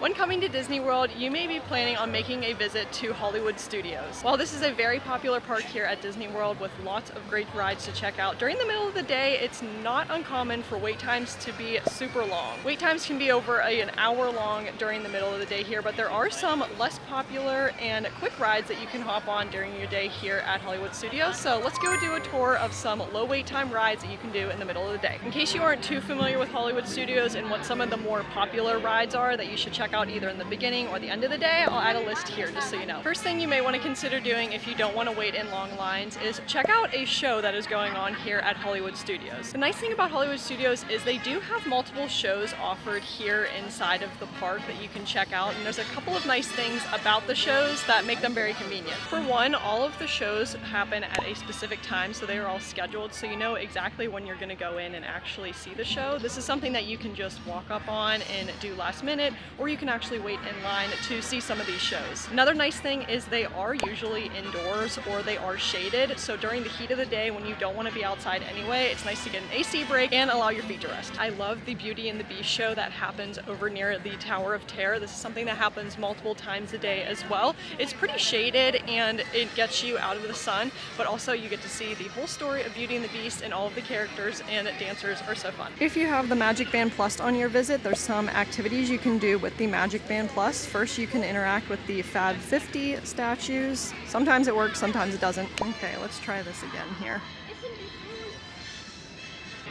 When coming to Disney World, you may be planning on making a visit to Hollywood Studios. While this is a very popular park here at Disney World with lots of great rides to check out, during the middle of the day, it's not uncommon for wait times to be super long. Wait times can be over an hour long during the middle of the day here, but there are some less popular and quick rides that you can hop on during your day here at Hollywood Studios. So let's go do a tour of some low wait time rides that you can do in the middle of the day. In case you aren't too familiar with Hollywood Studios and what some of the more popular rides are that you should check out either in the beginning or the end of the day, I'll add a list here just so you know. First thing you may want to consider doing if you don't want to wait in long lines is check out a show that is going on here at Hollywood Studios. The nice thing about Hollywood Studios is they do have multiple shows offered here inside of the park that you can check out, and there's a couple of nice things about the shows that make them very convenient. For one, all of the shows happen at a specific time, so they are all scheduled, so you know exactly when you're going to go in and actually see the show. This is something that you can just walk up on and do last minute, or you can actually wait in line to see some of these shows. Another nice thing is they are usually indoors or they are shaded, so during the heat of the day when you don't want to be outside anyway, it's nice to get an AC break and allow your feet to rest. I love the Beauty and the Beast show that happens over near the Tower of Terror. This is something that happens multiple times a day as well. It's pretty shaded and it gets you out of the sun, but also you get to see the whole story of Beauty and the Beast, and all of the characters and dancers are so fun. If you have the MagicBand Plus on your visit, there's some activities you can do with the MagicBand Plus. First, you can interact with the Fab 50 statues. Sometimes it works, sometimes it doesn't. Okay, let's try this again here.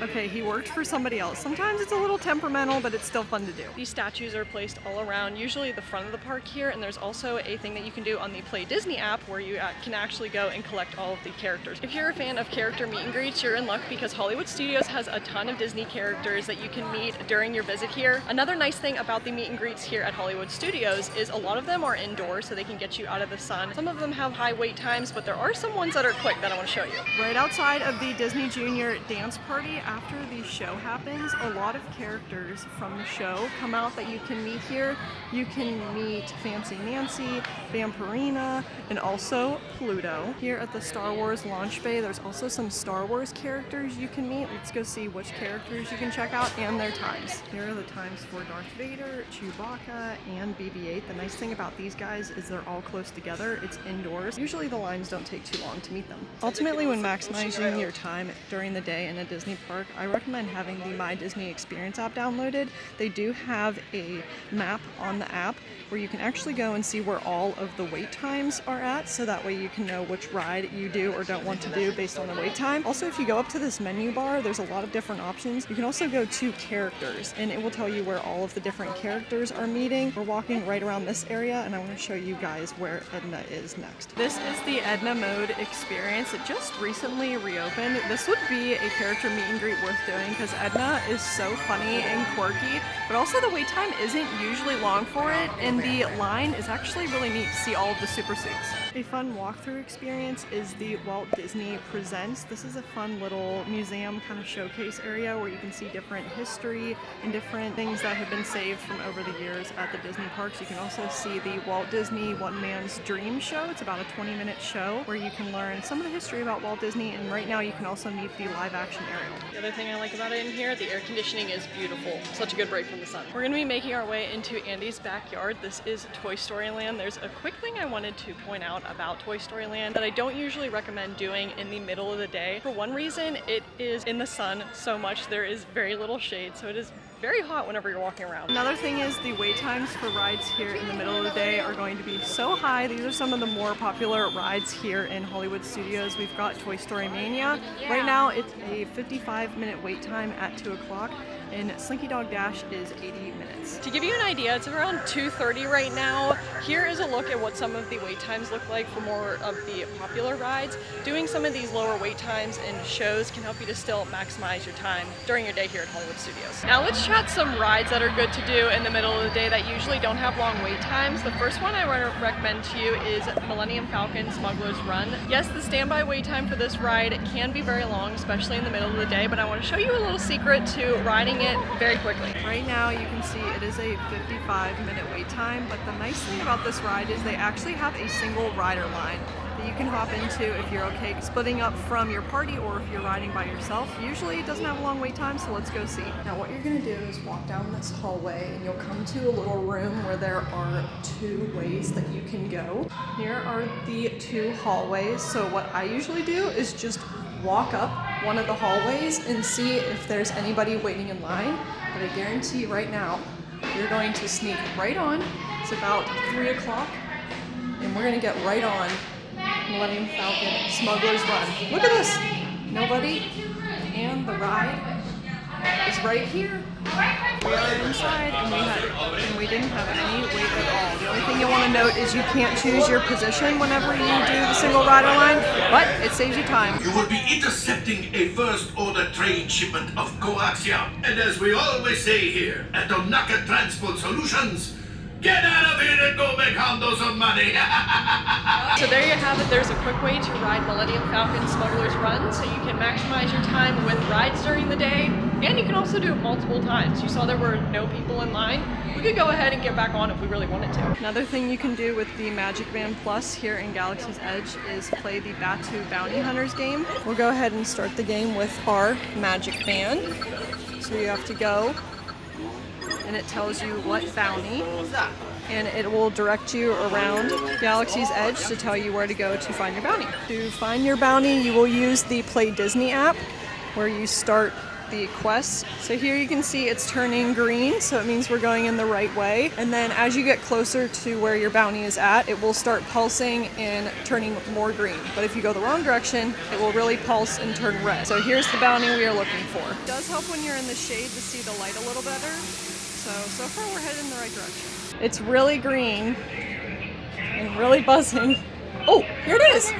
Okay, he worked for somebody else. Sometimes it's a little temperamental, but it's still fun to do. These statues are placed all around, usually the front of the park here, and there's also a thing that you can do on the Play Disney app where you can actually go and collect all of the characters. If you're a fan of character meet and greets, you're in luck because Hollywood Studios has a ton of Disney characters that you can meet during your visit here. Another nice thing about the meet and greets here at Hollywood Studios is a lot of them are indoors, so they can get you out of the sun. Some of them have high wait times, but there are some ones that are quick that I want to show you. Right outside of the Disney Junior Dance Party, after the show happens, a lot of characters from the show come out that you can meet here. You can meet Fancy Nancy, Vampirina, and also Pluto. Here at the Star Wars launch bay, there's also some Star Wars characters you can meet. Let's go see which characters you can check out and their times. Here are the times for Darth Vader, Chewbacca, and BB-8. The nice thing about these guys is they're all close together. It's indoors. Usually the lines don't take too long to meet them. Ultimately, when maximizing your time during the day in a Disney park, I recommend having the My Disney Experience app downloaded. They do have a map on the app where you can actually go and see where all of the wait times are at, so that way you can know which ride you do or don't want to do based on the wait time. Also, if you go up to this menu bar, there's a lot of different options. You can also go to characters, and it will tell you where all of the different characters are meeting. We're walking right around this area, and I want to show you guys where Edna is next. This is the Edna Mode experience. It just recently reopened. This would be a character meet and greet worth doing because Edna is so funny and quirky, but also the wait time isn't usually long for it, and the line is actually really neat to see all of the super suits. A fun walkthrough experience is the Walt Disney Presents. This is a fun little museum kind of showcase area where you can see different history and different things that have been saved from over the years at the Disney parks. You can also see the Walt Disney One Man's Dream show. It's about a 20-minute show where you can learn some of the history about Walt Disney, and right now you can also meet the live-action Ariel. The other thing I like about it in here, the air conditioning is beautiful. Such a good break from the sun. We're going to be making our way into Andy's backyard. This is Toy Story Land. There's a quick thing I wanted to point out about Toy Story Land that I don't usually recommend doing in the middle of the day. For one reason, it is in the sun so much. There is very little shade, so it is very hot whenever you're walking around. Another thing is the wait times for rides here in the middle of the day are going to be so high. These are some of the more popular rides here in Hollywood Studios. We've got Toy Story Mania. Right now it's a 55-minute wait time at 2 o'clock. and Slinky Dog Dash is 80 minutes. To give you an idea, it's around 2:30 right now. Here is a look at what some of the wait times look like for more of the popular rides. Doing some of these lower wait times and shows can help you to still maximize your time during your day here at Hollywood Studios. Now let's chat some rides that are good to do in the middle of the day that usually don't have long wait times. The first one I want to recommend to you is Millennium Falcon Smugglers Run. Yes, the standby wait time for this ride can be very long, especially in the middle of the day, but I want to show you a little secret to riding seeing it very quickly. Right now you can see it is a 55-minute wait time, but the nice thing about this ride is they actually have a single rider line that you can hop into if you're okay splitting up from your party or if you're riding by yourself. Usually it doesn't have a long wait time, so let's go see. Now what you're gonna do is walk down this hallway and you'll come to a little room where there are 2 ways that you can go. Here are the 2 hallways. So what I usually do is just walk up one of the hallways and see if there's anybody waiting in line. But I guarantee right now, you're going to sneak right on. It's about 3 o'clock and we're gonna get right on Millennium Falcon Smugglers Run. Look at this! Nobody, and the ride is right here. We are inside and we didn't have any wait at all. The only thing you want to note is you can't choose your position whenever you do the single rider line, but it saves you time. You will be intercepting a first-order train shipment of coaxium. And as we always say here at Onaka Transport Solutions, get out of here and go make Hondo some money! So there you have it. There's a quick way to ride Millennium Falcon Smugglers Run, so you can maximize your time with rides during the day, and you can also do it multiple times. You saw there were no people in line. We could go ahead and get back on if we really wanted to. Another thing you can do with the MagicBand Plus here in Galaxy's Edge is play the Batuu Bounty Hunters game. We'll go ahead and start the game with our MagicBand. So you have to go, and it tells you what bounty, and it will direct you around Galaxy's Edge to tell you where to go to find your bounty. To find your bounty, you will use the Play Disney app where you start the quest. So here you can see it's turning green, so it means we're going in the right way. And then as you get closer to where your bounty is at, it will start pulsing and turning more green. But if you go the wrong direction, it will really pulse and turn red. So here's the bounty we are looking for. It does help when you're in the shade to see the light a little better. So far we're headed in the right direction. It's really green and really buzzing. Oh, here it is.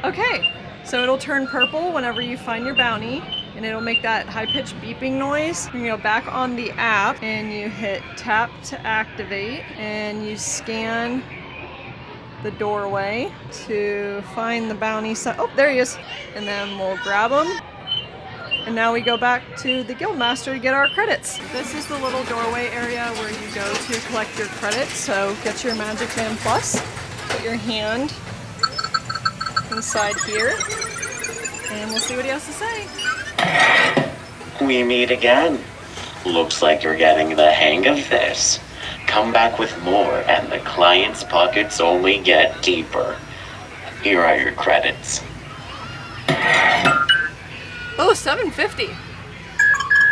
Okay, so it'll turn purple whenever you find your bounty, and it'll make that high-pitched beeping noise. You go back on the app and you hit tap to activate, and you scan the doorway to find the bounty. Oh, there he is. And then we'll grab him. And now we go back to the Guildmaster to get our credits. This is the little doorway area where you go to collect your credits. So get your MagicBand Plus, put your hand inside here, and we'll see what he has to say. We meet again. Looks like you're getting the hang of this. Come back with more and the client's pockets only get deeper. Here are your credits. Oh, $7.50.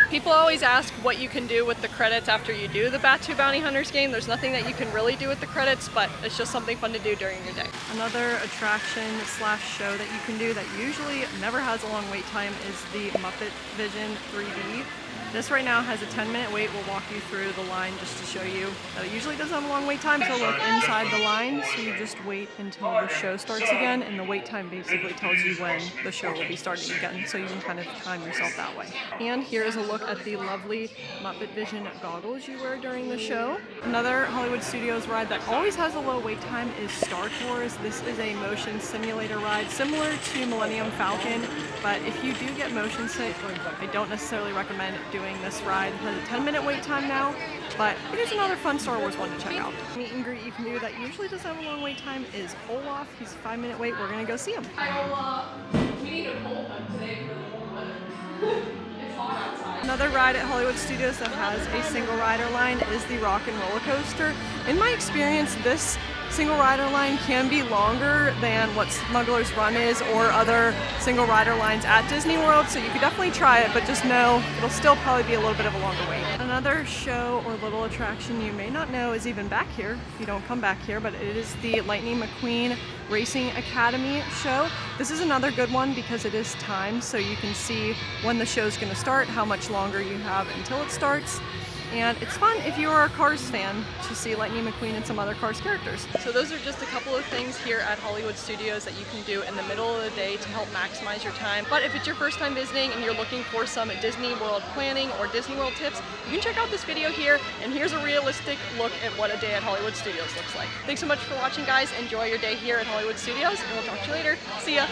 People always ask what you can do with the credits after you do the Batuu Bounty Hunters game. There's nothing that you can really do with the credits, but it's just something fun to do during your day. Another attraction / show that you can do that usually never has a long wait time is the Muppet Vision 3D. This right now has a 10-minute wait. We'll walk you through the line just to show you that it usually doesn't have a long wait time. So look inside the line, so you just wait until the show starts again, and the wait time basically tells you when the show will be starting again, so you can kind of time yourself that way. And here is a look at the lovely Muppet Vision goggles you wear during the show. Another Hollywood Studios ride that always has a low wait time is Star Tours. This is a motion simulator ride similar to Millennium Falcon, but if you do get motion sick, I don't necessarily recommend doing this ride. It has a 10-minute wait time now, but it is another fun Star Wars one to check out. Meet and greet you can do that usually doesn't have a long wait time is Olaf. He's a 5-minute wait. We're gonna go see him. Hi Olaf. We need a cold one today for the warm weather. It's hot outside. Another ride at Hollywood Studios that has a single rider line is the Rockin roller coaster. In my experience, this single rider line can be longer than what Smugglers Run is or other single rider lines at Disney World, so you could definitely try it, but just know it'll still probably be a little bit of a longer wait. Another show or little attraction you may not know is even back here if you don't come back here, but it is the Lightning McQueen Racing Academy show. This is another good one because it is timed, so you can see when the show's going to start, how much longer you have until it starts. And it's fun if you are a Cars fan to see Lightning McQueen and some other Cars characters. So those are just a couple of things here at Hollywood Studios that you can do in the middle of the day to help maximize your time. But if it's your first time visiting and you're looking for some Disney World planning or Disney World tips, you can check out this video here, and here's a realistic look at what a day at Hollywood Studios looks like. Thanks so much for watching, guys. Enjoy your day here at Hollywood Studios, and we'll talk to you later. See ya!